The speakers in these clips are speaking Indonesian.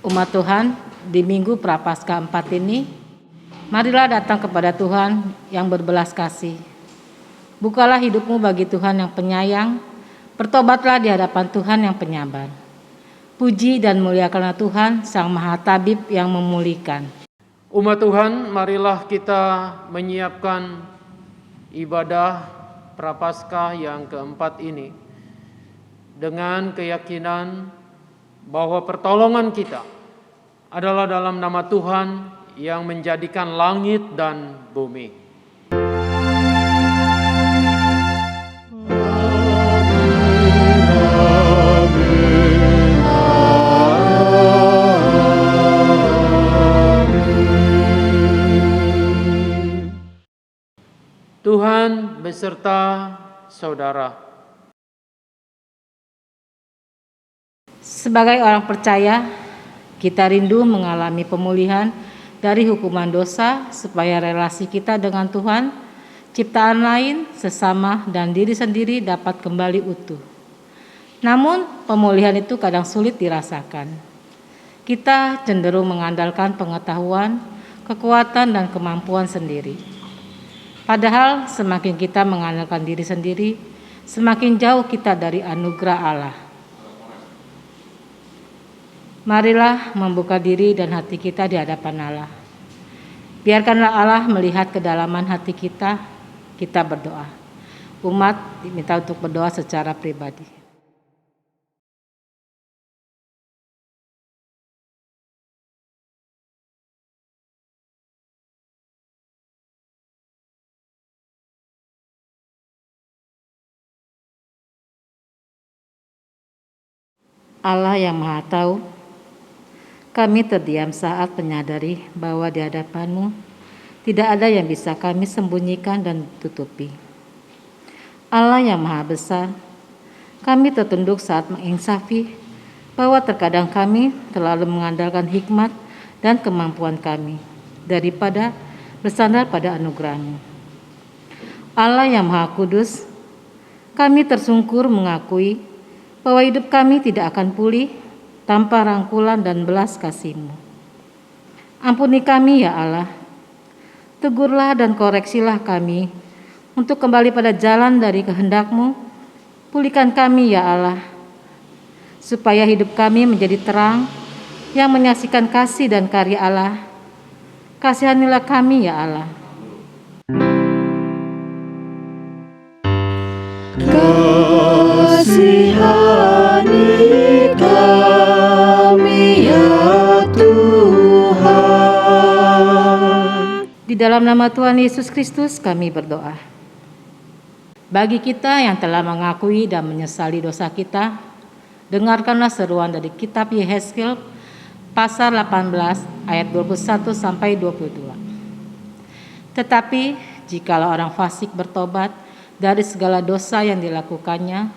Umat Tuhan, di Minggu Prapaskah 4 ini, marilah datang kepada Tuhan yang berbelas kasih. Bukalah hidupmu bagi Tuhan yang penyayang, bertobatlah di hadapan Tuhan yang penyabar. Puji dan muliakanlah Tuhan, Sang Maha Tabib yang memulihkan. Umat Tuhan, marilah kita menyiapkan ibadah Prapaskah yang keempat ini dengan keyakinan bahwa pertolongan kita adalah dalam nama Tuhan yang menjadikan langit dan bumi. Tuhan beserta saudara. Sebagai orang percaya, kita rindu mengalami pemulihan dari hukuman dosa supaya relasi kita dengan Tuhan, ciptaan lain, sesama, dan diri sendiri dapat kembali utuh. Namun, pemulihan itu kadang sulit dirasakan. Kita cenderung mengandalkan pengetahuan, kekuatan, dan kemampuan sendiri. Padahal semakin kita mengandalkan diri sendiri, semakin jauh kita dari anugerah Allah. Marilah membuka diri dan hati kita di hadapan Allah. Biarkanlah Allah melihat kedalaman hati kita, kita berdoa. Umat diminta untuk berdoa secara pribadi. Allah yang Maha Tahu, kami terdiam saat menyadari bahwa di hadapan-Mu tidak ada yang bisa kami sembunyikan dan tutupi. Allah yang Maha Besar, kami tertunduk saat menginsafi bahwa terkadang kami terlalu mengandalkan hikmat dan kemampuan kami daripada bersandar pada anugerah-Mu. Allah yang Maha Kudus, kami tersungkur mengakui bahwa hidup kami tidak akan pulih tanpa rangkulan dan belas kasih-Mu. Ampuni kami ya Allah, tegurlah dan koreksilah kami untuk kembali pada jalan dari kehendak-Mu. Pulihkan kami ya Allah, supaya hidup kami menjadi terang yang menyaksikan kasih dan karya Allah. Kasihanilah kami ya Allah. Kasihani kami ya Tuhan. Di dalam nama Tuhan Yesus Kristus kami berdoa. Bagi kita yang telah mengakui dan menyesali dosa kita, dengarkanlah seruan dari kitab Yehezkiel pasal 18 ayat 21 sampai 22. Tetapi jikalau orang fasik bertobat dari segala dosa yang dilakukannya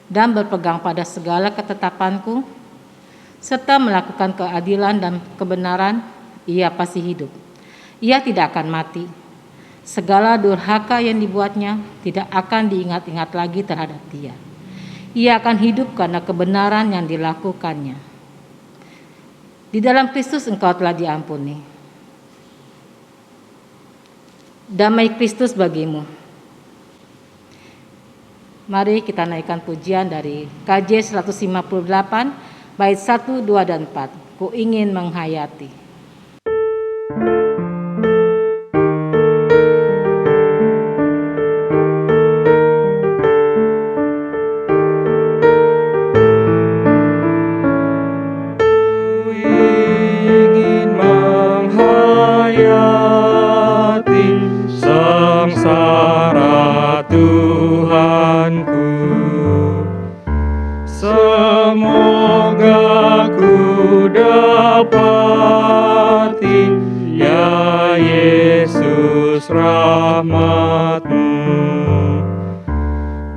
dan berpegang pada segala ketetapan-Ku serta melakukan keadilan dan kebenaran, ia pasti hidup. Ia tidak akan mati. Segala durhaka yang dibuatnya tidak akan diingat-ingat lagi terhadap dia. Ia akan hidup karena kebenaran yang dilakukannya. Di dalam Kristus engkau telah diampuni. Damai Kristus bagimu. Mari kita naikkan pujian dari KJ 158 bait 1, 2, dan 4. Ku ingin menghayati. Sengsara Tuhanku, semoga ku dapati ya Yesus rahmat-Mu.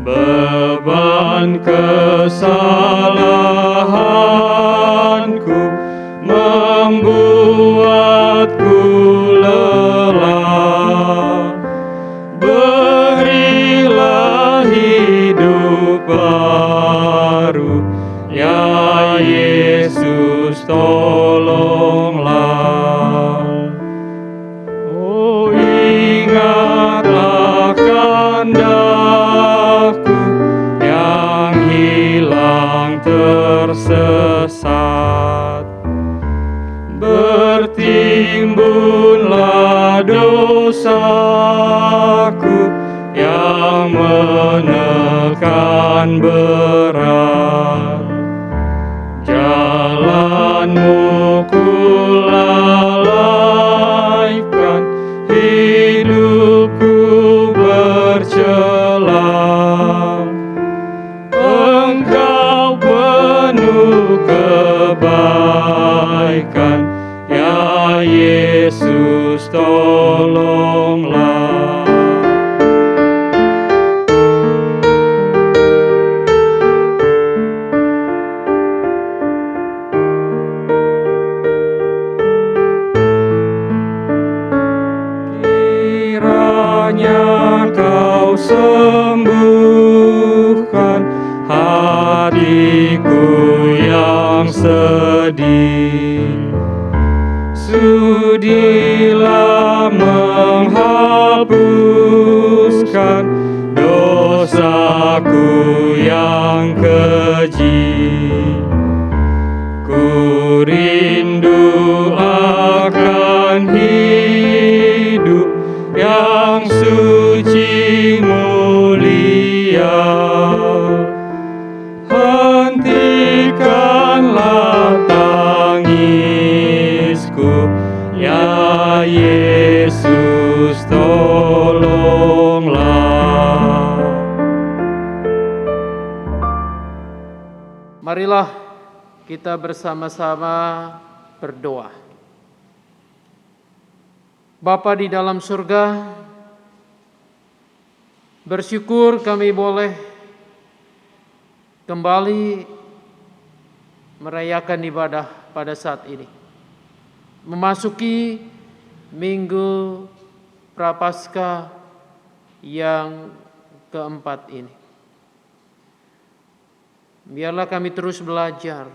Beban kesalahanku membuatku lelah. Berilah hidup baru ya Yesus, tolong aku yang menekan berat. Jalan-Mu kulalaikan, hidupku bercela. Engkau penuh kebaikan, ya Yesus, tolonglah. Kiranya Kau sembuhkan hatiku yang sedih. Sudilah menghapuskan dosaku yang keji. Ku rindu akan hidup yang suci mulia. Hentikanlah tangisku, ya Yesus, tolonglah. Marilah kita bersama-sama berdoa. Bapa di dalam surga, bersyukur kami boleh kembali merayakan ibadah pada saat ini. Memasuki Minggu Prapaskah yang keempat ini. Biarlah kami terus belajar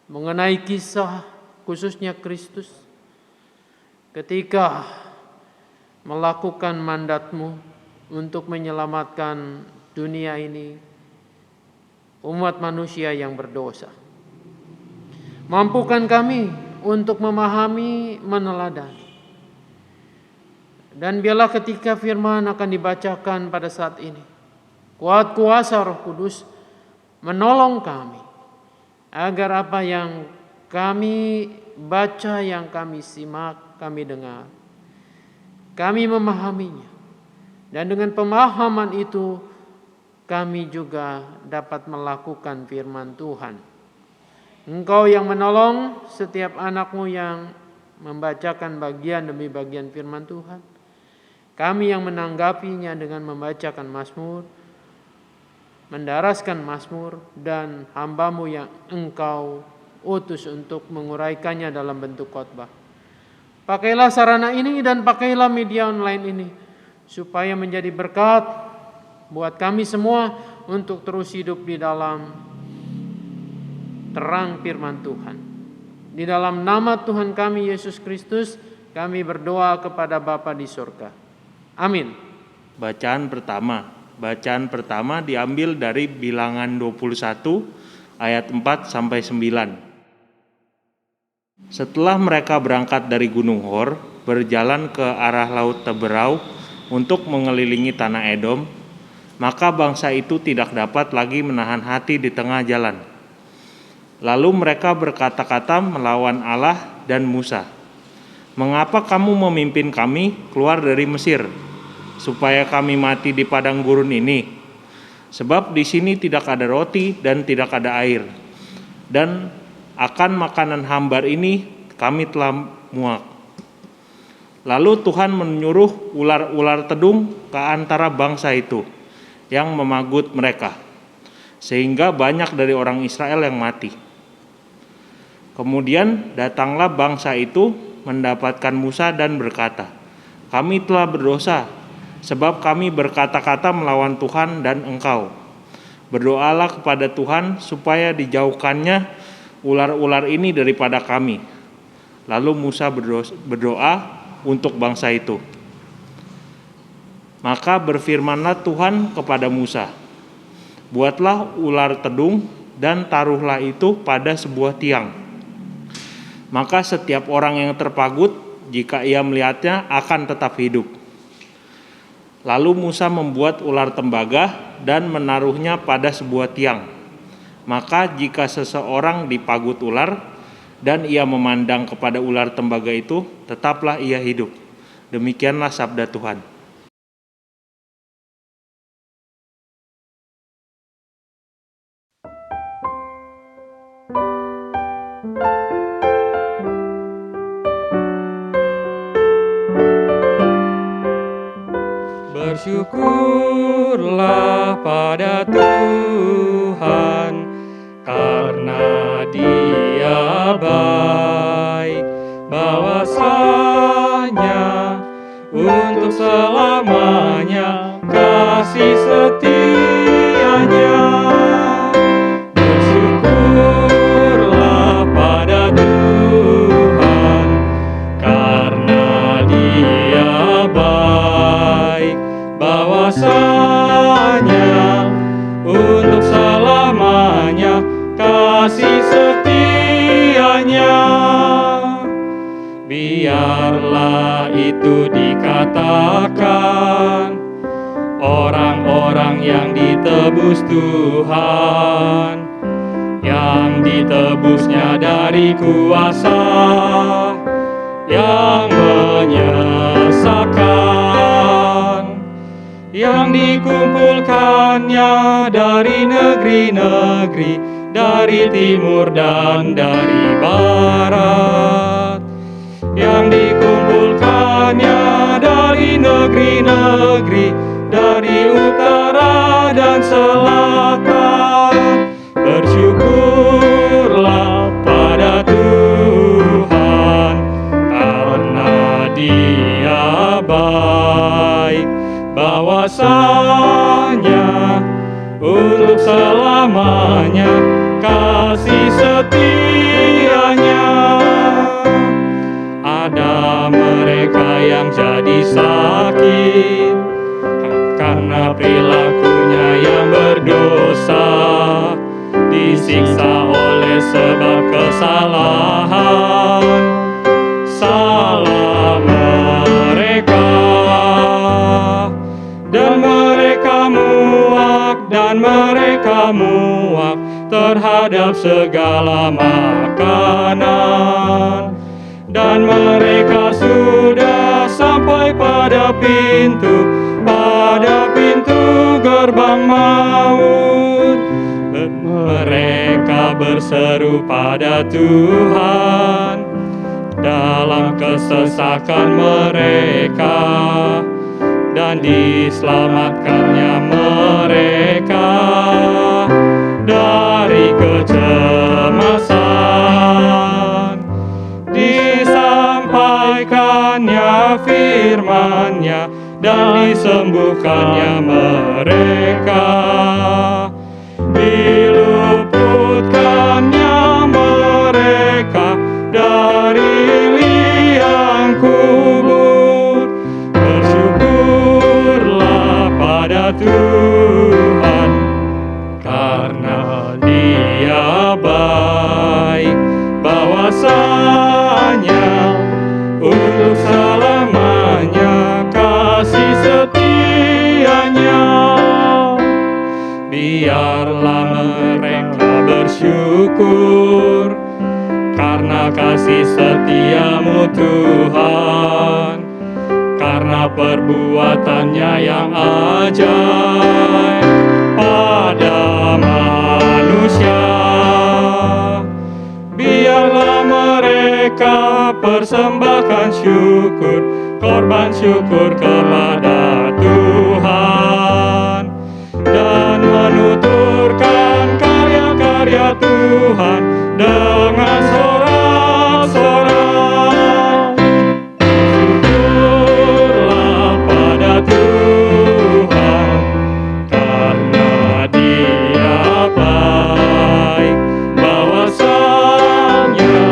mengenai kisah khususnya Kristus ketika melakukan mandat-Mu untuk menyelamatkan dunia ini, umat manusia yang berdosa. Mampukan kami untuk memahami, meneladani. Dan biarlah ketika firman akan dibacakan pada saat ini, kuat kuasa Roh Kudus menolong kami agar apa yang kami baca, yang kami simak, kami dengar, kami memahaminya. Dan dengan pemahaman itu kami juga dapat melakukan firman Tuhan. Engkau yang menolong setiap anak-Mu yang membacakan bagian demi bagian firman Tuhan. Kami yang menanggapinya dengan membacakan Mazmur, mendaraskan Mazmur, dan hamba-Mu yang Engkau utus untuk menguraikannya dalam bentuk khotbah. Pakailah sarana ini dan pakailah media online ini supaya menjadi berkat buat kami semua untuk terus hidup di dalam terang firman Tuhan. Di dalam nama Tuhan kami Yesus Kristus, kami berdoa kepada Bapa di surga. Amin. Bacaan pertama diambil dari Bilangan 21 ayat 4 sampai 9. Setelah mereka berangkat dari Gunung Hor, berjalan ke arah Laut Teberau untuk mengelilingi tanah Edom, maka bangsa itu tidak dapat lagi menahan hati di tengah jalan. Lalu mereka berkata-kata melawan Allah dan Musa, "Mengapa kamu memimpin kami keluar dari Mesir, supaya kami mati di padang gurun ini? Sebab di sini tidak ada roti dan tidak ada air, dan akan makanan hambar ini kami telah muak." Lalu Tuhan menyuruh ular-ular tedung ke antara bangsa itu yang memagut mereka, sehingga banyak dari orang Israel yang mati. Kemudian datanglah bangsa itu mendapatkan Musa dan berkata, "Kami telah berdosa, sebab kami berkata-kata melawan Tuhan dan engkau. Berdoalah kepada Tuhan supaya dijauhkannya ular-ular ini daripada kami." Lalu Musa berdoa untuk bangsa itu. Maka berfirmanlah Tuhan kepada Musa, "Buatlah ular tedung dan taruhlah itu pada sebuah tiang. Maka setiap orang yang terpagut, jika ia melihatnya, akan tetap hidup. Lalu Musa membuat ular tembaga dan menaruhnya pada sebuah tiang. Maka jika seseorang dipagut ular dan ia memandang kepada ular tembaga itu, tetaplah ia hidup. Demikianlah sabda Tuhan. Bersyukurlah pada Tuhan, karena Dia baik, bahwasanya untuk selamanya kasih setianya. Bersyukurlah pada Tuhan, karena Dia baik, bahwasanya untuk selamanya kasih setianya. Biarlah itu dikatakan orang-orang yang ditebus Tuhan, yang ditebusnya dari kuasa yang menyesakan, yang dikumpulkannya dari negeri-negeri, dari timur dan dari barat, yang dikumpulkannya dari negeri-negeri, dari utara dan selatan. Bersyukurlah pada Tuhan, karena Dia baik, bahwasanya untuk selamanya kasih setianya. Ada mereka yang jadi sakit karena perilakunya yang berdosa, disiksa oleh sebab kesalahan. Salah mereka, dan mereka muak terhadap segala makanan. Dan mereka sudah sampai pada pintu gerbang maut. Mereka berseru pada Tuhan dalam kesesakan mereka, dan diselamatkannya mereka dari kecemasan. Disampaikannya firman-Nya dan disembuhkannya mereka. Diluputkannya mereka dari liang kubur. Bersyukurlah pada Tuhan, karena Dia baik, bahwasanya untuk selamanya kasih setianya. Biarlah mereka bersyukur karena kasih setiamu Tuhan, karena perbuatannya yang ajaib pada manusia. Biarlah mereka persembahkan syukur, korban syukur kepada Tuhan, dan menuturkan karya-karya Tuhan dengan sorak-sorai. Syukurlah pada Tuhan, karena Dia baik, bahwasanya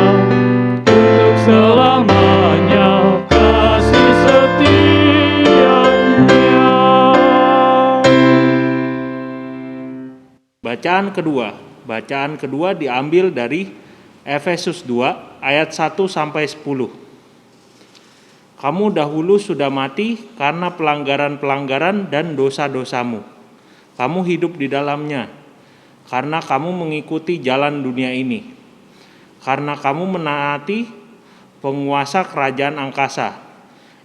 untuk selamanya kasih setianya. Bacaan kedua diambil dari Efesus 2 ayat 1 sampai 10. Kamu dahulu sudah mati karena pelanggaran-pelanggaran dan dosa-dosamu. Kamu hidup di dalamnya karena kamu mengikuti jalan dunia ini. Karena kamu menaati penguasa kerajaan angkasa,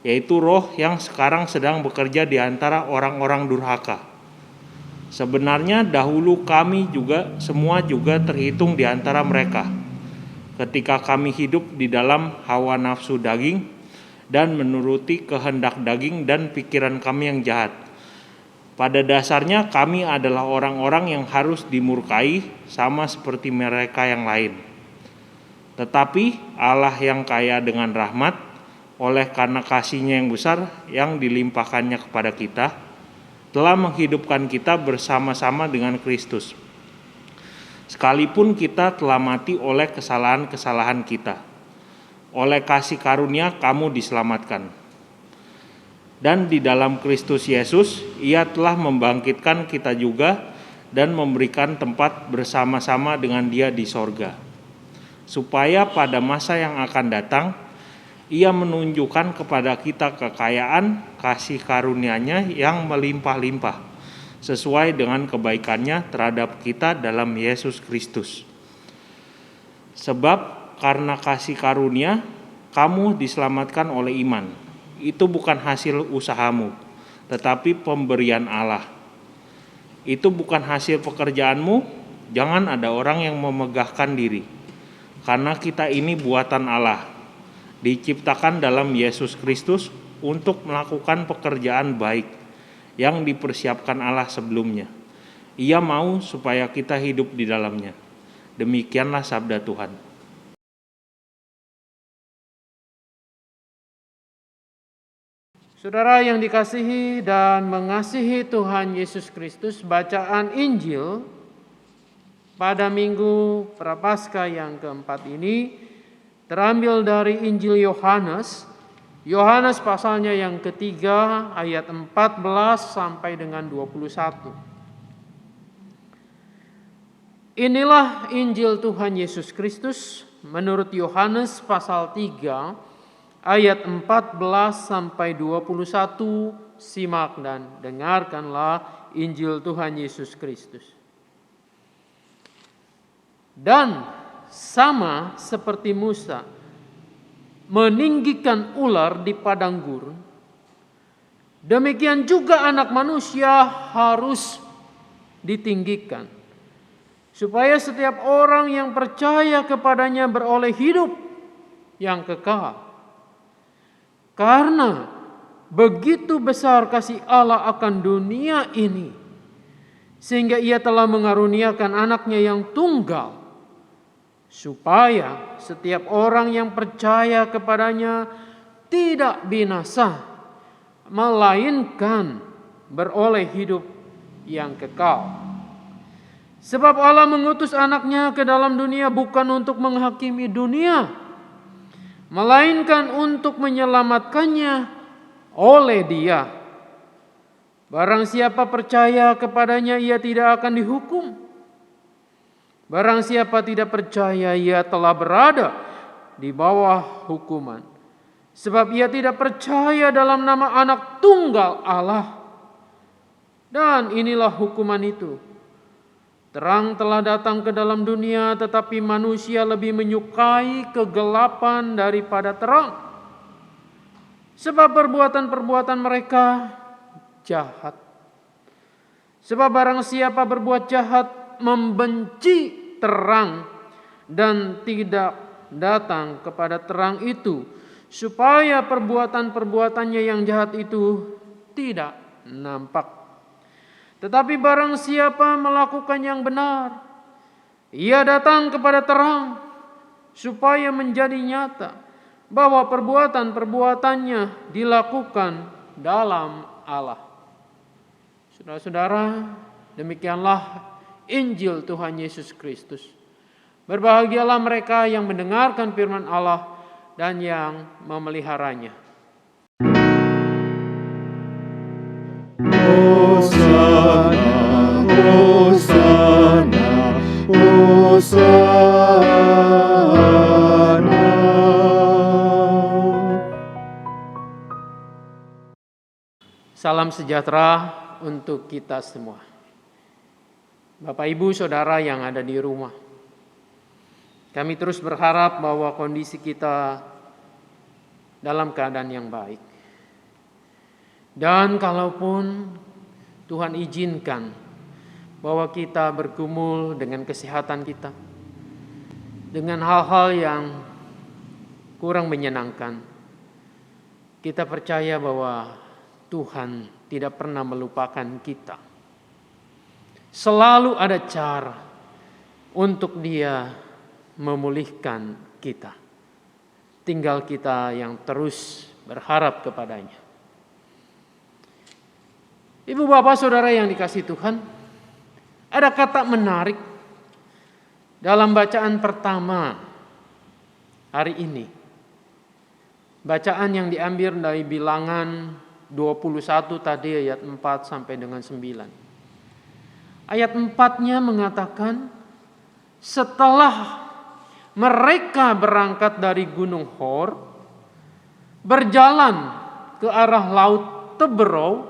yaitu roh yang sekarang sedang bekerja di antara orang-orang durhaka. Sebenarnya dahulu kami semua juga terhitung di antara mereka, ketika kami hidup di dalam hawa nafsu daging dan menuruti kehendak daging dan pikiran kami yang jahat. Pada dasarnya kami adalah orang-orang yang harus dimurkai sama seperti mereka yang lain. Tetapi Allah yang kaya dengan rahmat, oleh karena kasih-Nya yang besar yang dilimpahkannya kepada kita, telah menghidupkan kita bersama-sama dengan Kristus. Sekalipun kita telah mati oleh kesalahan-kesalahan kita, oleh kasih karunia kamu diselamatkan. Dan di dalam Kristus Yesus, Ia telah membangkitkan kita juga dan memberikan tempat bersama-sama dengan Dia di sorga, supaya pada masa yang akan datang, Ia menunjukkan kepada kita kekayaan kasih karunia-Nya yang melimpah-limpah, sesuai dengan kebaikan-Nya terhadap kita dalam Yesus Kristus. Sebab karena kasih karunia, kamu diselamatkan oleh iman. Itu bukan hasil usahamu, tetapi pemberian Allah. Itu bukan hasil pekerjaanmu, jangan ada orang yang memegahkan diri. Karena kita ini buatan Allah, diciptakan dalam Yesus Kristus untuk melakukan pekerjaan baik yang dipersiapkan Allah sebelumnya. Ia mau supaya kita hidup di dalamnya. Demikianlah sabda Tuhan. Saudara yang dikasihi dan mengasihi Tuhan Yesus Kristus, bacaan Injil pada Minggu Prapaskah yang keempat ini terambil dari Injil Yohanes pasalnya yang ketiga ayat 14 sampai dengan 21. Inilah Injil Tuhan Yesus Kristus menurut Yohanes pasal 3 ayat 14 sampai 21. Simak dan dengarkanlah Injil Tuhan Yesus Kristus. Dan sama seperti Musa meninggikan ular di padang gurun, demikian juga Anak Manusia harus ditinggikan, supaya setiap orang yang percaya kepadanya beroleh hidup yang kekal. Karena begitu besar kasih Allah akan dunia ini, sehingga Ia telah mengaruniakan anaknya yang tunggal, supaya setiap orang yang percaya kepadanya tidak binasa, melainkan beroleh hidup yang kekal. Sebab Allah mengutus anaknya ke dalam dunia bukan untuk menghakimi dunia, melainkan untuk menyelamatkannya oleh Dia. Barang siapa percaya kepadanya, ia tidak akan dihukum. Barang siapa tidak percaya, ia telah berada di bawah hukuman, sebab ia tidak percaya dalam nama Anak Tunggal Allah. Dan inilah hukuman itu: terang telah datang ke dalam dunia, tetapi manusia lebih menyukai kegelapan daripada terang, sebab perbuatan-perbuatan mereka jahat. Sebab barang siapa berbuat jahat membenci terang dan tidak datang kepada terang itu, supaya perbuatan-perbuatannya yang jahat itu tidak nampak. Tetapi barang siapa melakukan yang benar, ia datang kepada terang, supaya menjadi nyata bahwa perbuatan-perbuatannya dilakukan dalam Allah. Saudara-saudara, demikianlah Injil Tuhan Yesus Kristus. Berbahagialah mereka yang mendengarkan firman Allah dan yang memeliharanya. Hosana, Hosana, Hosana. Salam sejahtera untuk kita semua. Bapak, Ibu, Saudara yang ada di rumah. Kami terus berharap bahwa kondisi kita dalam keadaan yang baik. Dan kalaupun Tuhan izinkan bahwa kita bergumul dengan kesehatan kita, dengan hal-hal yang kurang menyenangkan, kita percaya bahwa Tuhan tidak pernah melupakan kita. Selalu ada cara untuk Dia memulihkan kita. Tinggal kita yang terus berharap kepadanya. Ibu, Bapak, Saudara yang dikasihi Tuhan, ada kata menarik dalam bacaan pertama hari ini. Bacaan yang diambil dari Bilangan 21 tadi ayat 4 sampai dengan 9. Ayat 4-nya mengatakan, setelah mereka berangkat dari Gunung Hor, berjalan ke arah Laut Teberau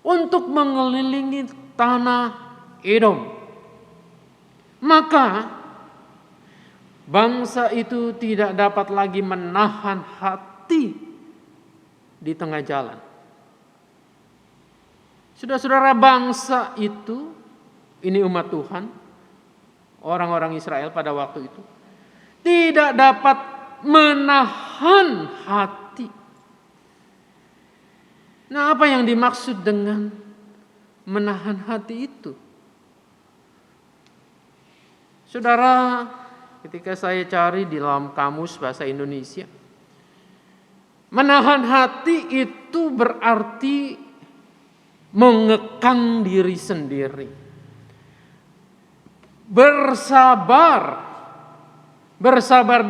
untuk mengelilingi tanah Edom. Maka bangsa itu tidak dapat lagi menahan hati di tengah jalan. Saudara-saudara, bangsa itu, ini umat Tuhan, orang-orang Israel pada waktu itu, tidak dapat menahan hati. Nah, apa yang dimaksud dengan menahan hati itu? Saudara, ketika saya cari di dalam kamus bahasa Indonesia, menahan hati itu berarti mengekang diri sendiri. Bersabar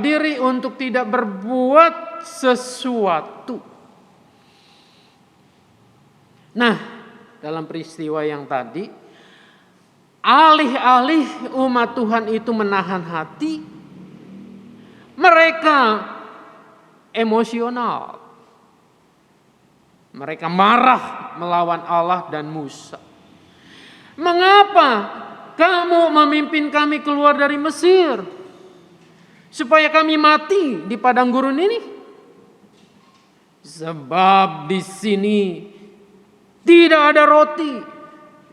diri untuk tidak berbuat sesuatu. Nah, dalam peristiwa yang tadi, alih-alih umat Tuhan itu menahan hati, mereka emosional. Mereka marah melawan Allah dan Musa. Mengapa kamu memimpin kami keluar dari Mesir? Supaya kami mati di padang gurun ini? Sebab di sini tidak ada roti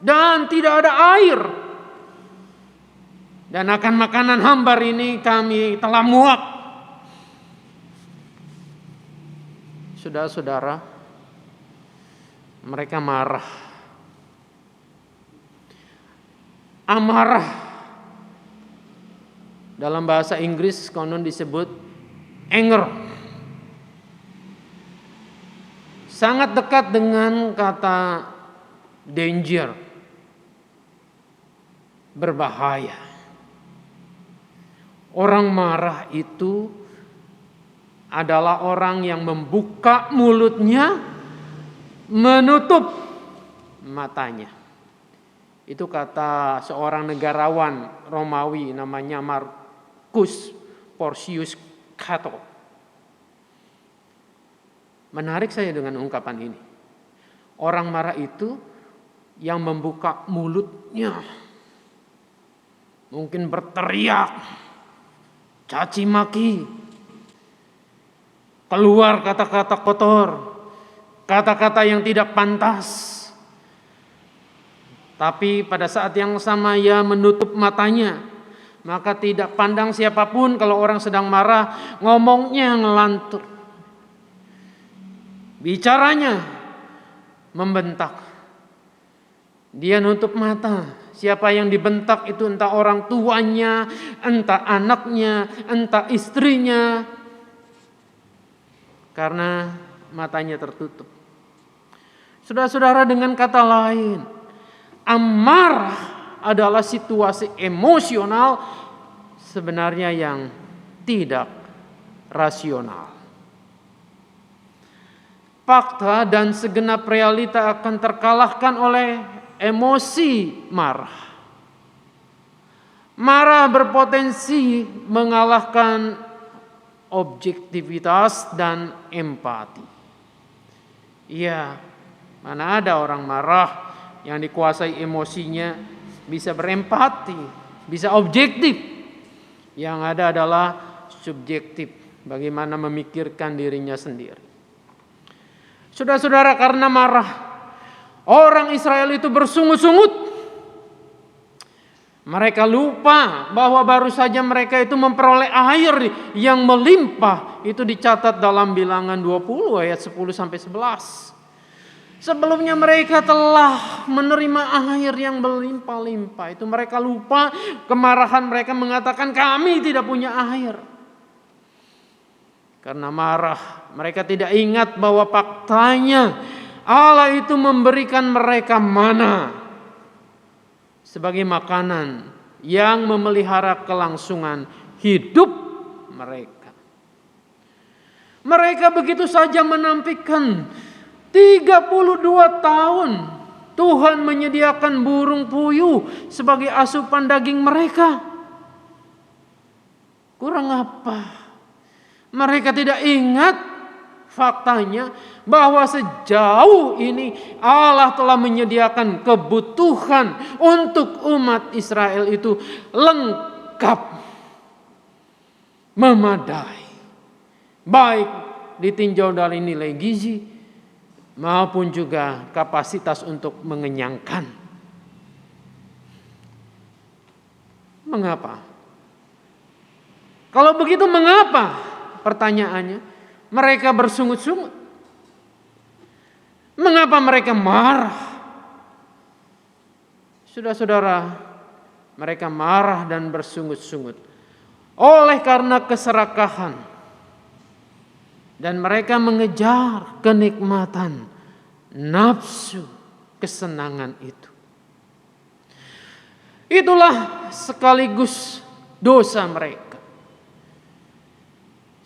dan tidak ada air. Dan akan makanan hambar ini kami telah muak. Saudara-saudara, mereka marah. Amarah dalam bahasa Inggris konon disebut anger. Sangat dekat dengan kata danger, berbahaya. Orang marah itu adalah orang yang membuka mulutnya, menutup matanya. Itu kata seorang negarawan Romawi namanya Marcus Porcius Cato. Menarik saya dengan ungkapan ini. Orang marah itu yang membuka mulutnya, mungkin berteriak, caci maki, keluar kata-kata kotor, kata-kata yang tidak pantas. Tapi pada saat yang sama ia menutup matanya, maka tidak pandang siapapun. Kalau orang sedang marah, ngomongnya ngelantur, bicaranya membentak. Dia nutup mata. Siapa yang dibentak itu entah orang tuanya, entah anaknya, entah istrinya, karena matanya tertutup. Saudara-saudara, dengan kata lain, amarah adalah situasi emosional sebenarnya yang tidak rasional. Fakta dan segenap realita akan terkalahkan oleh emosi marah. Marah berpotensi mengalahkan objektivitas dan empati. Ia Mana ada orang marah yang dikuasai emosinya bisa berempati, bisa objektif. Yang ada adalah subjektif, bagaimana memikirkan dirinya sendiri. Saudara-saudara, karena marah, orang Israel itu bersungut-sungut. Mereka lupa bahwa baru saja mereka itu memperoleh air yang melimpah. Itu dicatat dalam Bilangan 20 ayat 10 sampai 11. Sebelumnya mereka telah menerima air yang berlimpah-limpah. Itu mereka lupa, kemarahan mereka mengatakan kami tidak punya air. Karena marah, mereka tidak ingat bahwa faktanya Allah itu memberikan mereka mana sebagai makanan yang memelihara kelangsungan hidup mereka. Mereka begitu saja menampikan 32 tahun Tuhan menyediakan burung puyuh sebagai asupan daging mereka. Kurang apa? Mereka tidak ingat faktanya bahwa sejauh ini Allah telah menyediakan kebutuhan untuk umat Israel itu lengkap, memadai, baik ditinjau dari nilai gizi maupun juga kapasitas untuk mengenyangkan. Mengapa? Kalau begitu mengapa? Pertanyaannya, mereka bersungut-sungut. Mengapa mereka marah? Saudara-saudara, mereka marah dan bersungut-sungut oleh karena keserakahan. Dan mereka mengejar kenikmatan nafsu kesenangan itu. Itulah sekaligus dosa mereka.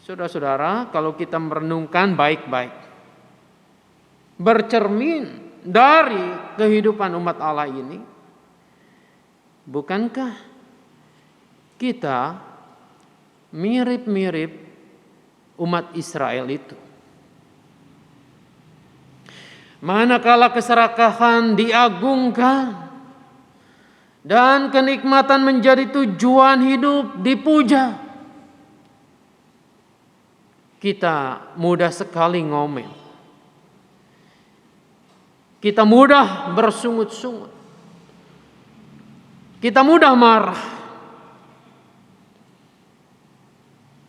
Saudara-saudara, kalau kita merenungkan baik-baik, bercermin dari kehidupan umat Allah ini, bukankah kita mirip-mirip umat Israel itu? Manakala keserakahan diagungkan dan kenikmatan menjadi tujuan hidup dipuja, kita mudah sekali ngomel. Kita mudah bersungut-sungut. Kita mudah marah.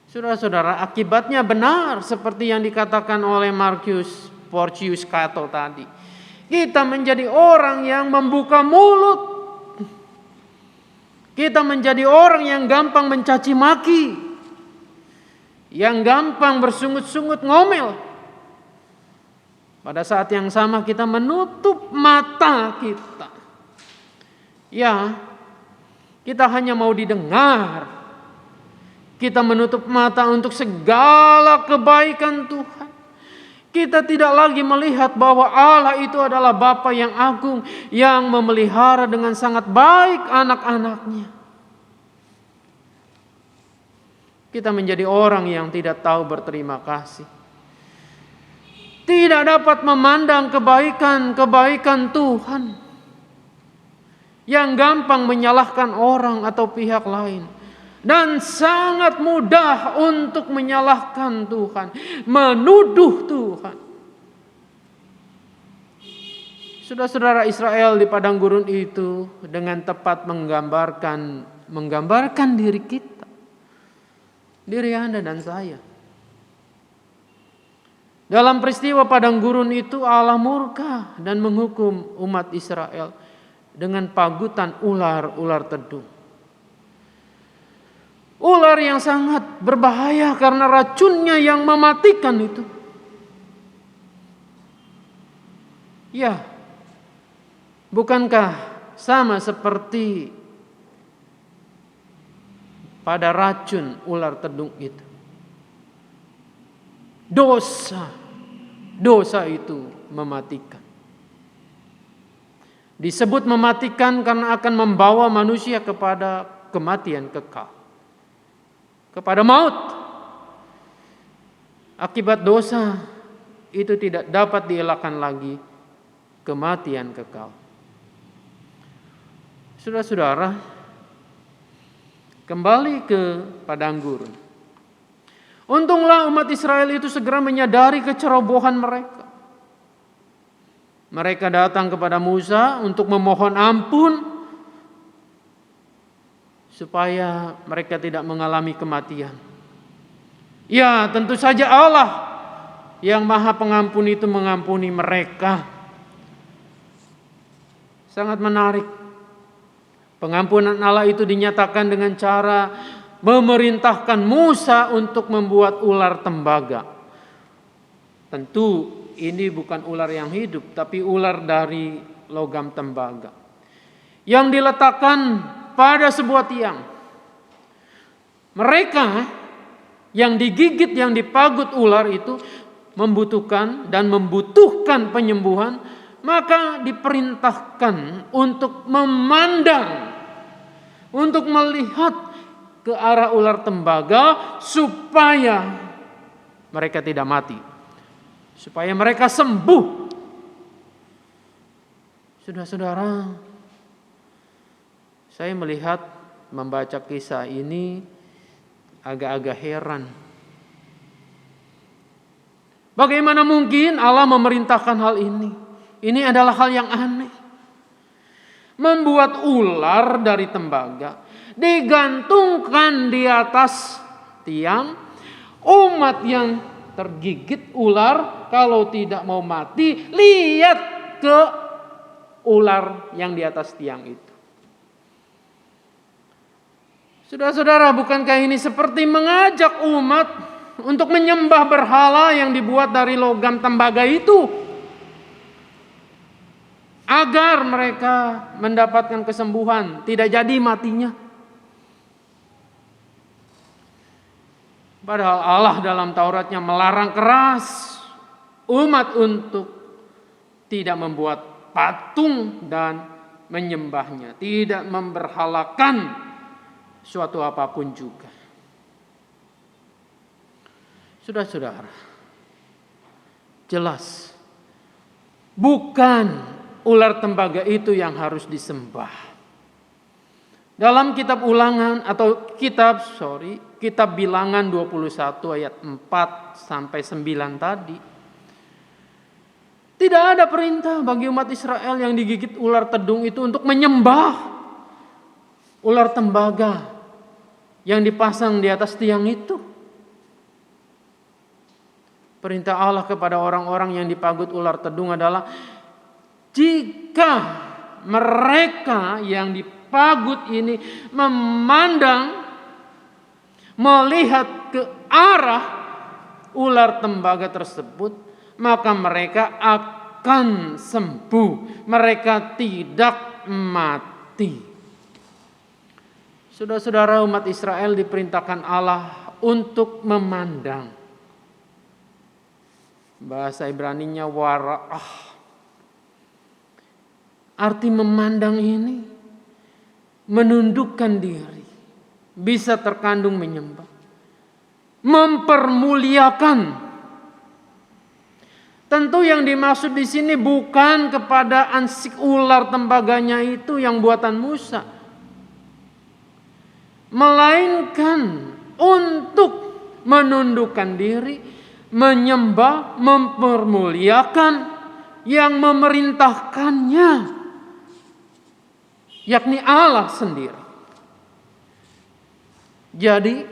Saudara-saudara, akibatnya benar seperti yang dikatakan oleh Marcus Porcius Cato tadi. Kita menjadi orang yang membuka mulut. Kita menjadi orang yang gampang mencaci maki, yang gampang bersungut-sungut ngomel. Pada saat yang sama kita menutup mata kita. Ya, kita hanya mau didengar. Kita menutup mata untuk segala kebaikan Tuhan. Kita tidak lagi melihat bahwa Allah itu adalah Bapa yang agung, yang memelihara dengan sangat baik anak-anaknya. Kita menjadi orang yang tidak tahu berterima kasih. Tidak dapat memandang kebaikan-kebaikan Tuhan. Yang gampang menyalahkan orang atau pihak lain. Dan sangat mudah untuk menyalahkan Tuhan, menuduh Tuhan. Saudara-saudara, Israel di padang gurun itu dengan tepat menggambarkan diri kita, diri Anda dan saya. Dalam peristiwa padang gurun itu Allah murka dan menghukum umat Israel dengan pagutan ular tedung. Ular yang sangat berbahaya karena racunnya yang mematikan itu. Ya, bukankah sama seperti pada racun ular tedung itu? Dosa itu mematikan. Disebut mematikan karena akan membawa manusia kepada kematian kekal, kepada maut. Akibat dosa itu tidak dapat dielakkan lagi, kematian kekal. Saudara-saudara, kembali ke padang gurun. Untunglah umat Israel itu segera menyadari kecerobohan mereka. Mereka datang kepada Musa untuk memohon ampun supaya mereka tidak mengalami kematian. Ya, tentu saja Allah yang Maha Pengampun itu mengampuni mereka. Sangat menarik. Pengampunan Allah itu dinyatakan dengan cara memerintahkan Musa untuk membuat ular tembaga. Tentu ini bukan ular yang hidup, tapi ular dari logam tembaga yang diletakkan pada sebuah tiang. Mereka yang digigit, yang dipagut ular itu membutuhkan penyembuhan, maka diperintahkan untuk memandang, untuk melihat ke arah ular tembaga supaya mereka tidak mati, supaya mereka sembuh. Saudara-saudara, saya melihat, membaca kisah ini agak-agak heran. Bagaimana mungkin Allah memerintahkan hal ini? Ini adalah hal yang aneh. Membuat ular dari tembaga, digantungkan di atas tiang. Umat yang tergigit ular kalau tidak mau mati, lihat ke ular yang di atas tiang itu. Saudara-saudara, bukankah ini seperti mengajak umat untuk menyembah berhala yang dibuat dari logam tembaga itu, agar mereka mendapatkan kesembuhan, tidak jadi matinya? Padahal Allah dalam Tauratnya melarang keras umat untuk tidak membuat patung dan menyembahnya, tidak memberhalakan suatu apapun juga. Saudara-saudara, jelas bukan ular tembaga itu yang harus disembah. Dalam kitab kitab Bilangan 21 ayat 4 sampai 9 tadi, tidak ada perintah bagi umat Israel yang digigit ular tedung itu untuk menyembah ular tembaga yang dipasang di atas tiang itu. Perintah Allah kepada orang-orang yang dipagut ular tedung adalah, jika mereka yang dipagut ini memandang, melihat ke arah ular tembaga tersebut, maka mereka akan sembuh, mereka tidak mati. Saudara-saudara, umat Israel diperintahkan Allah untuk memandang. Bahasa Ibraninya wara'ah. Arti memandang ini menundukkan diri, bisa terkandung menyembah, mempermuliakan. Tentu yang dimaksud di sini bukan kepada ansik ular tembaganya itu yang buatan Musa, melainkan untuk menundukkan diri, menyembah, mempermuliakan yang memerintahkannya, yakni Allah sendiri. Jadi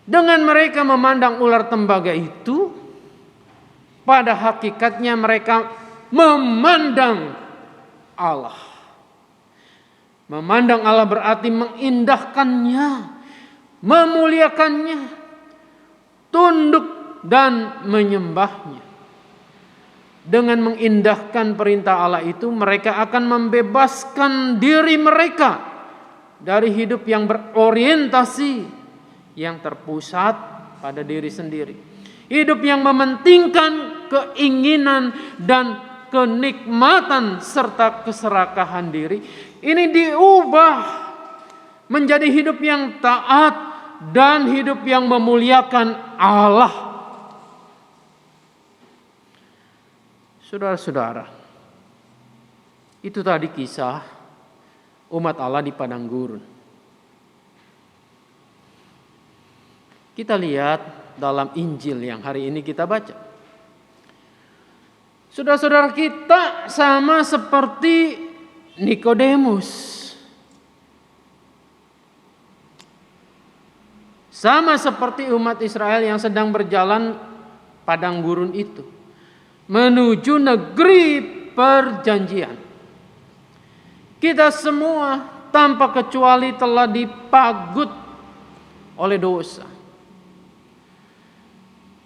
dengan mereka memandang ular tembaga itu, pada hakikatnya mereka memandang Allah. Memandang Allah berarti mengindahkannya, memuliakannya, tunduk dan menyembahnya. Dengan mengindahkan perintah Allah itu, mereka akan membebaskan diri mereka dari hidup yang berorientasi, yang terpusat pada diri sendiri. Hidup yang mementingkan keinginan dan kenikmatan serta keserakahan diri. Ini diubah menjadi hidup yang taat dan hidup yang memuliakan Allah. Saudara-saudara, itu tadi kisah umat Allah di padang gurun. Kita lihat dalam Injil yang hari ini kita baca. Saudara-saudara, kita sama seperti Nikodemus. Sama seperti umat Israel yang sedang berjalan padang gurun itu menuju negeri perjanjian. Kita semua tanpa kecuali telah dipagut oleh dosa.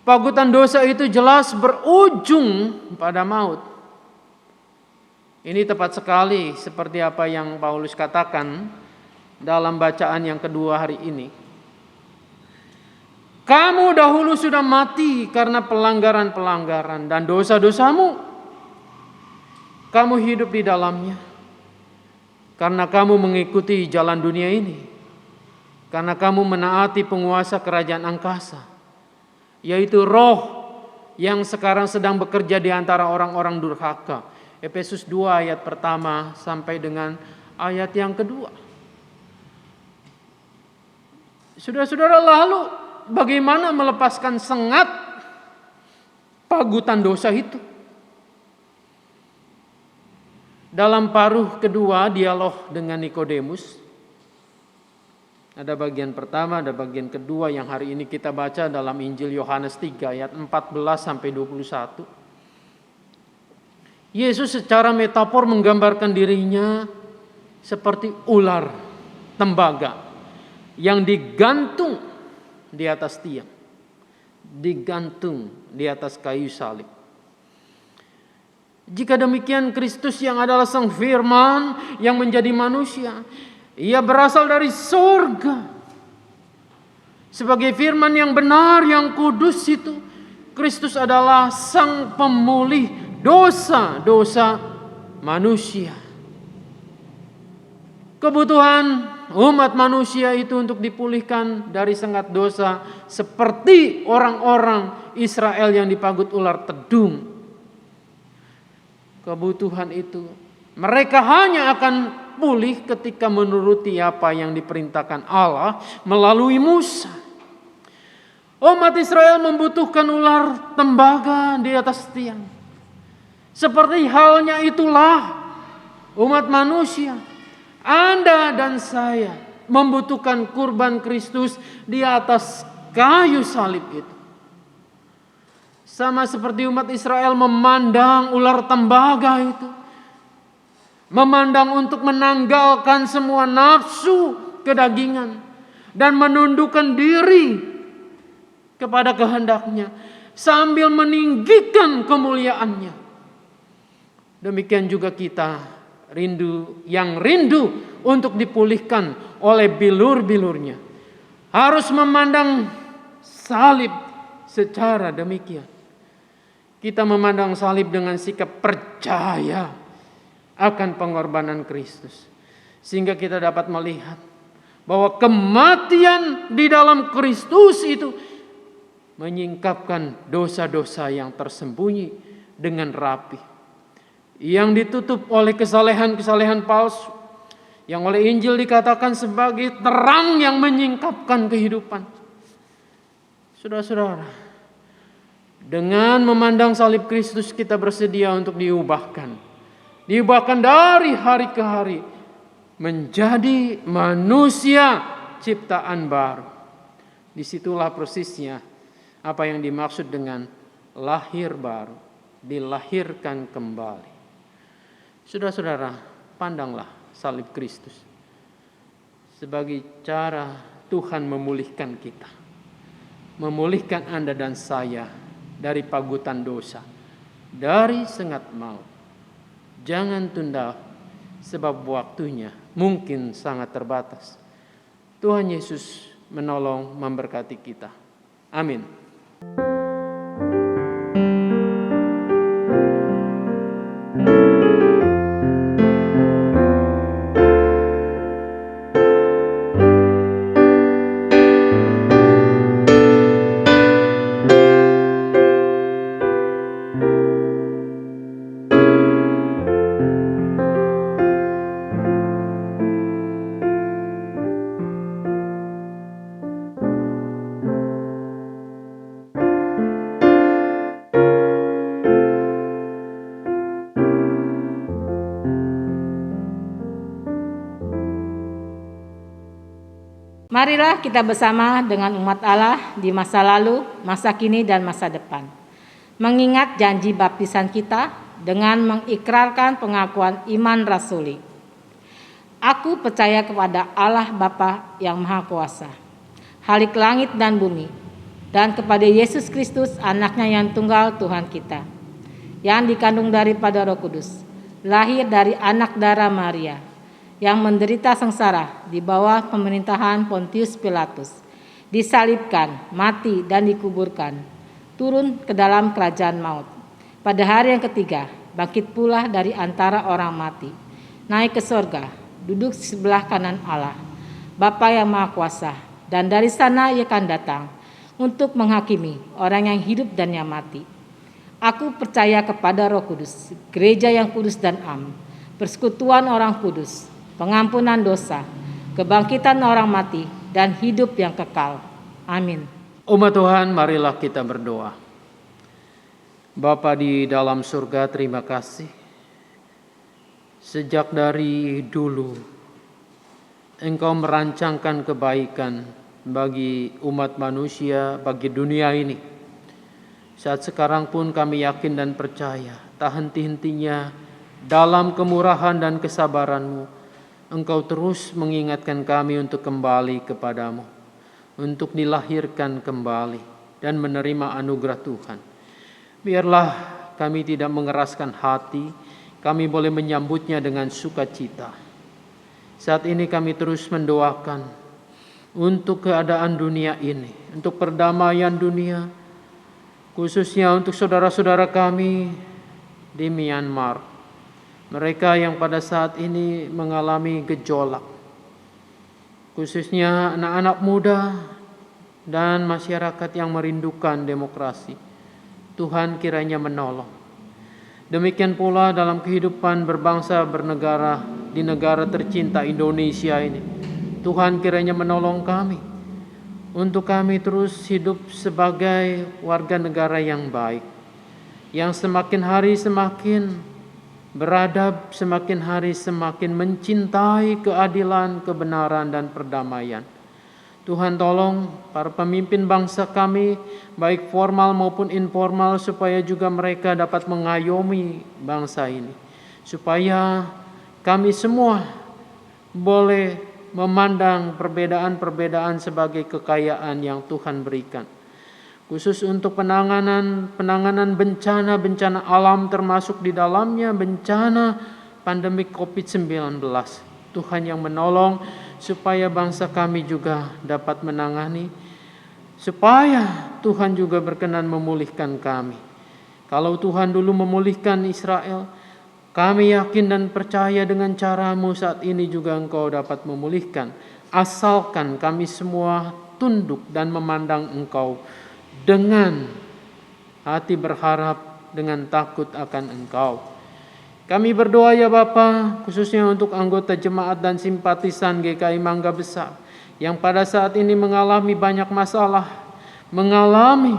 Pagutan dosa itu jelas berujung pada maut. Ini tepat sekali seperti apa yang Paulus katakan dalam bacaan yang kedua hari ini. Kamu dahulu sudah mati karena pelanggaran-pelanggaran dan dosa-dosamu. Kamu hidup di dalamnya karena kamu mengikuti jalan dunia ini. Karena kamu menaati penguasa kerajaan angkasa, yaitu roh yang sekarang sedang bekerja di antara orang-orang durhaka. Efesus 2 ayat pertama sampai dengan ayat yang kedua. Saudara-saudara, lalu bagaimana melepaskan sengat pagutan dosa itu? Dalam paruh kedua dialog dengan Nikodemus, ada bagian pertama, ada bagian kedua yang hari ini kita baca dalam Injil Yohanes 3 ayat 14 sampai 21. Yesus secara metafor menggambarkan dirinya seperti ular tembaga yang digantung di atas tiang, digantung di atas kayu salib. Jika demikian, Kristus yang adalah Sang Firman yang menjadi manusia, Ia berasal dari surga. Sebagai firman yang benar, yang kudus itu, Kristus adalah Sang Pemulih dosa-dosa manusia. Kebutuhan umat manusia itu untuk dipulihkan dari sengat dosa seperti orang-orang Israel yang dipagut ular tedung. Kebutuhan itu mereka hanya akan pulih ketika menuruti apa yang diperintahkan Allah melalui Musa. Umat Israel membutuhkan ular tembaga di atas tiang. Seperti halnya itulah umat manusia, Anda dan saya membutuhkan kurban Kristus di atas kayu salib itu. Sama seperti umat Israel memandang ular tembaga itu, memandang untuk menanggalkan semua nafsu kedagingan dan menundukkan diri kepada kehendaknya sambil meninggikan kemuliaannya. Demikian juga kita rindu untuk dipulihkan oleh bilur-bilurnya, harus memandang salib secara demikian. Kita memandang salib dengan sikap percaya akan pengorbanan Kristus, sehingga kita dapat melihat bahwa kematian di dalam Kristus itu menyingkapkan dosa-dosa yang tersembunyi dengan rapi, yang ditutup oleh kesalehan-kesalehan palsu, yang oleh Injil dikatakan sebagai terang yang menyingkapkan kehidupan. Saudara-saudara, dengan memandang salib Kristus kita bersedia untuk diubahkan dari hari ke hari menjadi manusia ciptaan baru. Disitulah persisnya apa yang dimaksud dengan lahir baru, dilahirkan kembali. Saudara-saudara, pandanglah salib Kristus sebagai cara Tuhan memulihkan kita, memulihkan Anda dan saya dari pagutan dosa, dari sengat maut. Jangan tunda, sebab waktunya mungkin sangat terbatas. Tuhan Yesus menolong, memberkati kita. Amin. Marilah kita bersama dengan umat Allah di masa lalu, masa kini, dan masa depan, mengingat janji baptisan kita dengan mengikrarkan pengakuan iman rasuli. Aku percaya kepada Allah Bapa yang Maha Kuasa, Khalik langit dan bumi, dan kepada Yesus Kristus, anaknya yang tunggal Tuhan kita, yang dikandung daripada Roh Kudus, lahir dari anak darah Maria, yang menderita sengsara di bawah pemerintahan Pontius Pilatus, disalibkan, mati, dan dikuburkan, turun ke dalam kerajaan maut. Pada hari yang ketiga, bangkit pula dari antara orang mati, naik ke sorga, duduk sebelah kanan Allah, Bapa yang Maha Kuasa, dan dari sana ia akan datang untuk menghakimi orang yang hidup dan yang mati. Aku percaya kepada Roh Kudus, gereja yang kudus dan am, persekutuan orang kudus, pengampunan dosa, kebangkitan orang mati, dan hidup yang kekal. Amin. Umat Tuhan, marilah kita berdoa. Bapa di dalam surga, terima kasih. Sejak dari dulu, Engkau merancangkan kebaikan bagi umat manusia, bagi dunia ini. Saat sekarang pun kami yakin dan percaya, tak henti-hentinya dalam kemurahan dan kesabaran-Mu, Engkau terus mengingatkan kami untuk kembali kepadamu, untuk dilahirkan kembali dan menerima anugerah Tuhan. Biarlah kami tidak mengeraskan hati, kami boleh menyambutnya dengan sukacita. Saat ini kami terus mendoakan untuk keadaan dunia ini, untuk perdamaian dunia, khususnya untuk saudara-saudara kami di Myanmar. Mereka yang pada saat ini mengalami gejolak, khususnya anak-anak muda dan masyarakat yang merindukan demokrasi. Tuhan kiranya menolong. Demikian pula dalam kehidupan berbangsa bernegara di negara tercinta Indonesia ini. Tuhan kiranya menolong kami untuk kami terus hidup sebagai warga negara yang baik, yang semakin hari semakin beradab, semakin hari semakin mencintai keadilan, kebenaran, dan perdamaian. Tuhan tolong para pemimpin bangsa kami, baik formal maupun informal, supaya juga mereka dapat mengayomi bangsa ini. Supaya kami semua boleh memandang perbedaan-perbedaan sebagai kekayaan yang Tuhan berikan. Khusus untuk penanganan bencana-bencana alam, termasuk di dalamnya bencana pandemi COVID-19. Tuhan yang menolong supaya bangsa kami juga dapat menangani, supaya Tuhan juga berkenan memulihkan kami. Kalau Tuhan dulu memulihkan Israel, kami yakin dan percaya dengan cara-Mu saat ini juga Engkau dapat memulihkan. Asalkan kami semua tunduk dan memandang Engkau dengan hati berharap, dengan takut akan Engkau. Kami berdoa ya Bapa, khususnya untuk anggota jemaat dan simpatisan GKI Mangga Besar yang pada saat ini mengalami banyak masalah, mengalami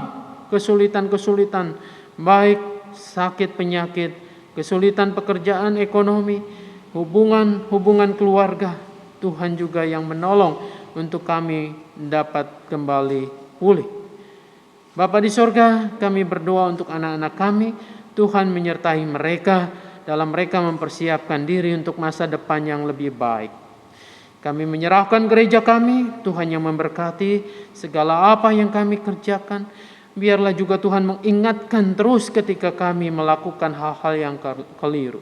kesulitan-kesulitan, baik sakit penyakit, kesulitan pekerjaan, ekonomi, hubungan keluarga. Tuhan juga yang menolong untuk kami dapat kembali pulih. Bapa di sorga, kami berdoa untuk anak-anak kami, Tuhan menyertai mereka dalam mereka mempersiapkan diri untuk masa depan yang lebih baik. Kami menyerahkan gereja kami, Tuhan yang memberkati segala apa yang kami kerjakan. Biarlah juga Tuhan mengingatkan terus ketika kami melakukan hal-hal yang keliru.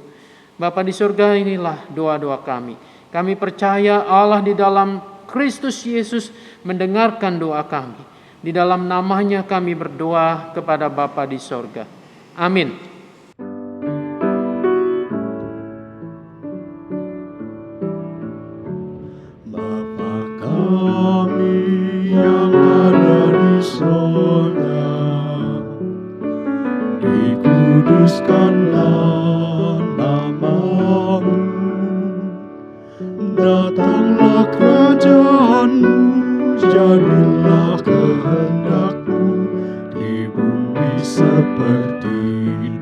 Bapa di surga, inilah doa-doa kami. Kami percaya Allah di dalam Kristus Yesus mendengarkan doa kami. Di dalam namanya kami berdoa kepada Bapa di sorga. Amin. Bapa kami yang ada di sorga, dikuduskanlah nama-Mu, datanglah kerajaan-Mu, jadilah kehendak-Mu di bumi seperti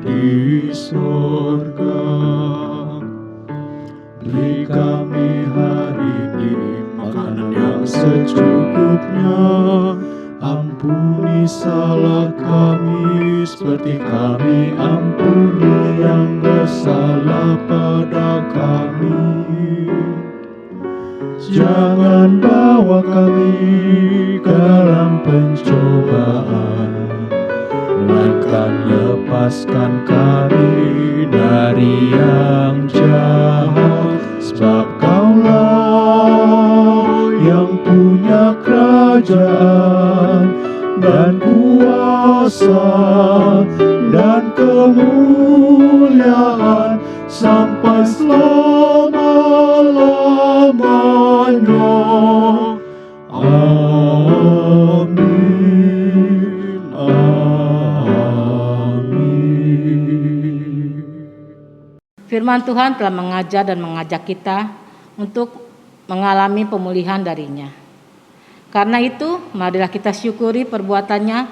di sorga. Beri kami hari ini makanan yang secukup, Ampuni salah kami seperti kami ampuni yang bersalah pada kami. Jangan bawa kami ke dalam pencobaan, melainkan lepaskan kami dari yang jahat. Sebab Kaulah yang punya kerajaan dan kuasa dan kemuliaan sampai selama-lamanya. Amin. Amin. Firman Tuhan telah mengajar dan mengajak kita untuk mengalami pemulihan darinya. Karena itu, marilah kita syukuri perbuatannya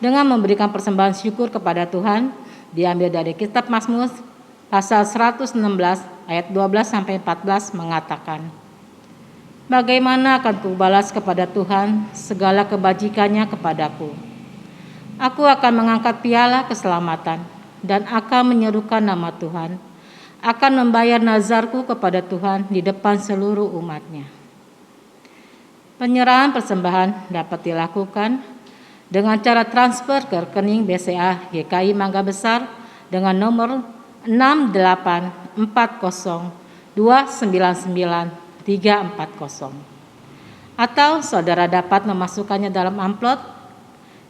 dengan memberikan persembahan syukur kepada Tuhan, diambil dari kitab Mazmur pasal 116 ayat 12-14 mengatakan, "Bagaimana akan kubalas kepada Tuhan segala kebajikannya kepadaku? Aku akan mengangkat piala keselamatan dan akan menyerukan nama Tuhan, akan membayar nazarku kepada Tuhan di depan seluruh umatnya." Penyerahan persembahan dapat dilakukan dengan cara transfer ke rekening BCA GKI Mangga Besar dengan nomor 6840299340, atau saudara dapat memasukkannya dalam amplop,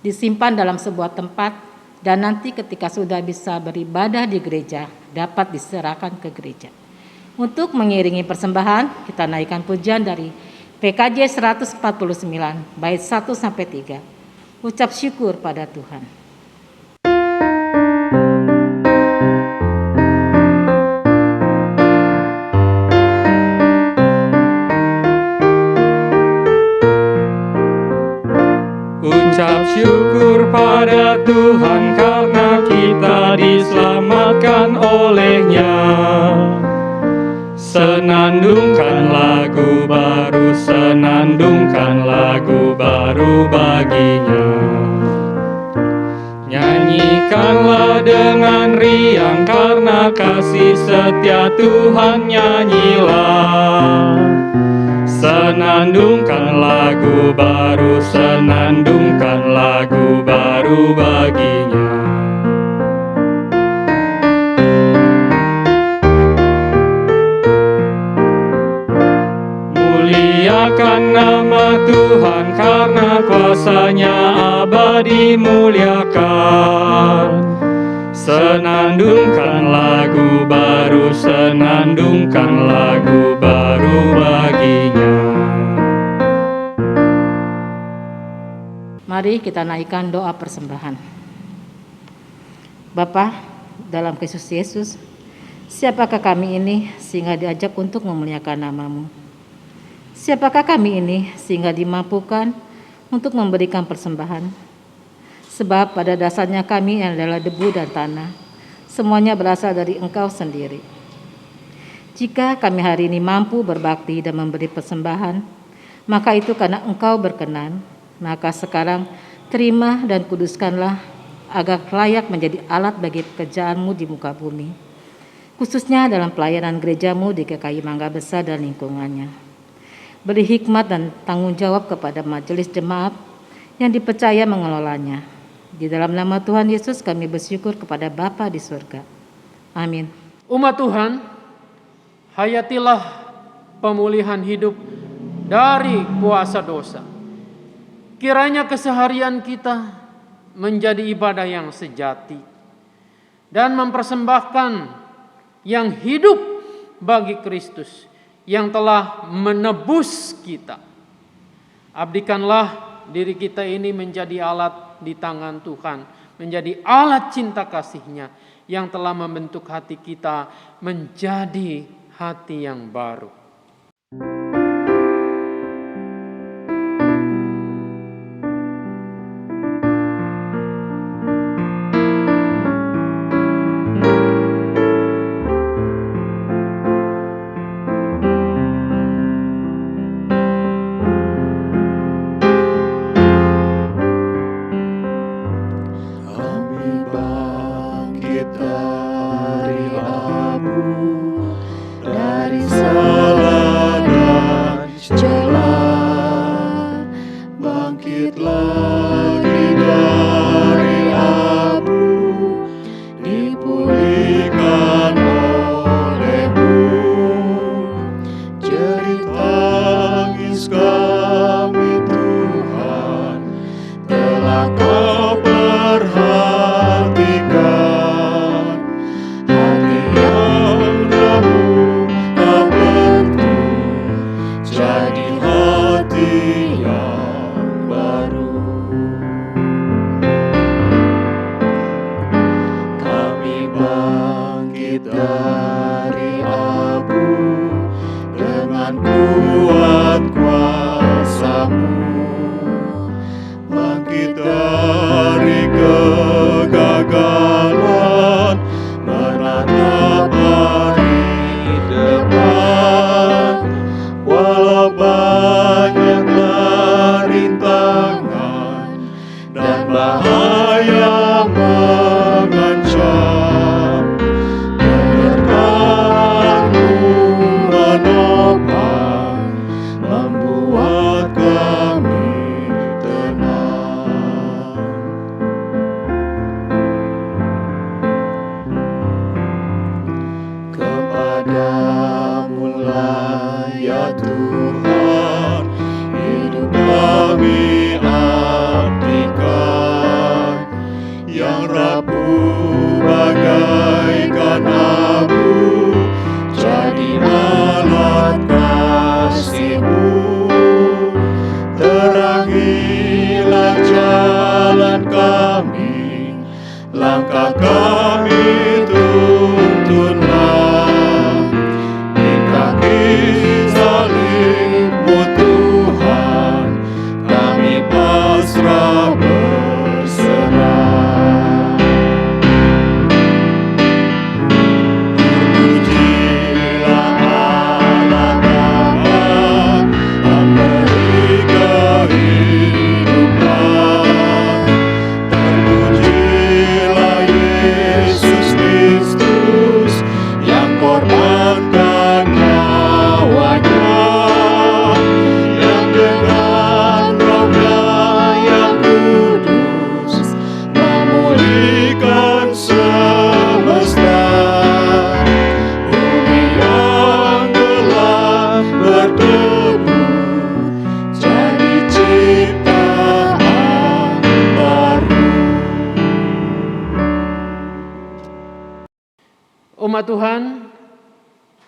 disimpan dalam sebuah tempat, dan nanti ketika sudah bisa beribadah di gereja dapat diserahkan ke gereja. Untuk mengiringi persembahan, kita naikkan pujian dari PKJ 149 bait 1-3. Ucap syukur pada Tuhan. Ucap syukur pada Tuhan karena kita diselamatkan oleh-Nya. Senandungkan lagu baru, senandungkan lagu baru bagi-Nya. Nyanyikanlah dengan riang karena kasih setia Tuhan, nyanyilah. Senandungkan lagu baru, senandungkan lagu baru bagi-Nya. Muliakan nama Tuhan karena kuasa-Nya abadi, muliakan. Senandungkan lagu baru, senandungkan lagu baru bagi-Nya. Mari kita naikkan doa persembahan. Bapa, dalam Kristus Yesus, siapakah kami ini sehingga diajak untuk memuliakan nama-Mu? Siapakah kami ini sehingga dimampukan untuk memberikan persembahan? Sebab pada dasarnya kami adalah debu dan tanah, semuanya berasal dari Engkau sendiri. Jika kami hari ini mampu berbakti dan memberi persembahan, maka itu karena Engkau berkenan. Maka sekarang terima dan kuduskanlah agar layak menjadi alat bagi pekerjaan-Mu di muka bumi, khususnya dalam pelayanan gereja-Mu di GKI Mangga Besar dan lingkungannya. Beri hikmat dan tanggung jawab kepada majelis jemaat yang dipercaya mengelolanya. Di dalam nama Tuhan Yesus kami bersyukur kepada Bapa di surga. Amin. Umat Tuhan, hayatilah pemulihan hidup dari kuasa dosa. Kiranya keseharian kita menjadi ibadah yang sejati dan mempersembahkan yang hidup bagi Kristus yang telah menebus kita. Abdikanlah diri kita ini menjadi alat di tangan Tuhan, menjadi alat cinta kasih-Nya yang telah membentuk hati kita menjadi hati yang baru. dari abu dengan kuat kuasa-Mu. Bangkit dari kegagalan, menatap hari depan. Walau banyaklah rintangan dan bahaya mengancam, penyertaan-Mu menopang, membuat kami tenang. Kepadamu lah ya Tuhan, hidup kami abdikan. Yang rapuh bagaikan abu, jadi alat kasih-Mu. Terangilah jalan kami, langkah kami tuntunlah. Di kaki salib-Mu Tuhan, kami pasrah berserah. Terpujilah Allah Bapa, memberi kehidupan. Terpujilah Yesus Kristus yang korbankan nyawanya, yang dengan Roh-Nya yang kudus memulihkan semesta. Bumi yang gelap berdebu jadi ciptaan baru. Umat Tuhan,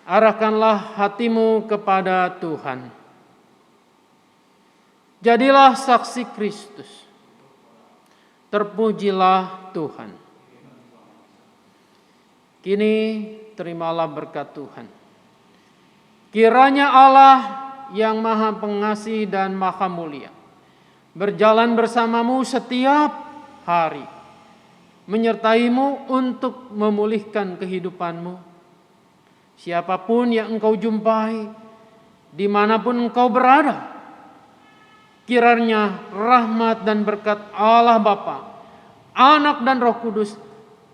arahkanlah hatimu kepada Tuhan. Jadilah saksi Kristus. Terpujilah Tuhan. Kini terimalah berkat Tuhan. Kiranya Allah yang Maha Pengasih dan Maha Mulia berjalan bersamamu setiap hari, menyertaimu untuk memulihkan kehidupanmu. Siapapun yang engkau jumpai, dimanapun engkau berada, kiranya rahmat dan berkat Allah Bapa, Anak dan Roh Kudus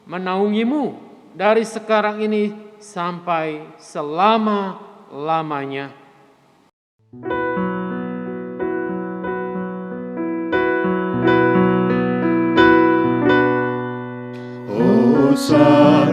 menaungimu dari sekarang ini sampai selama-lamanya. Hosana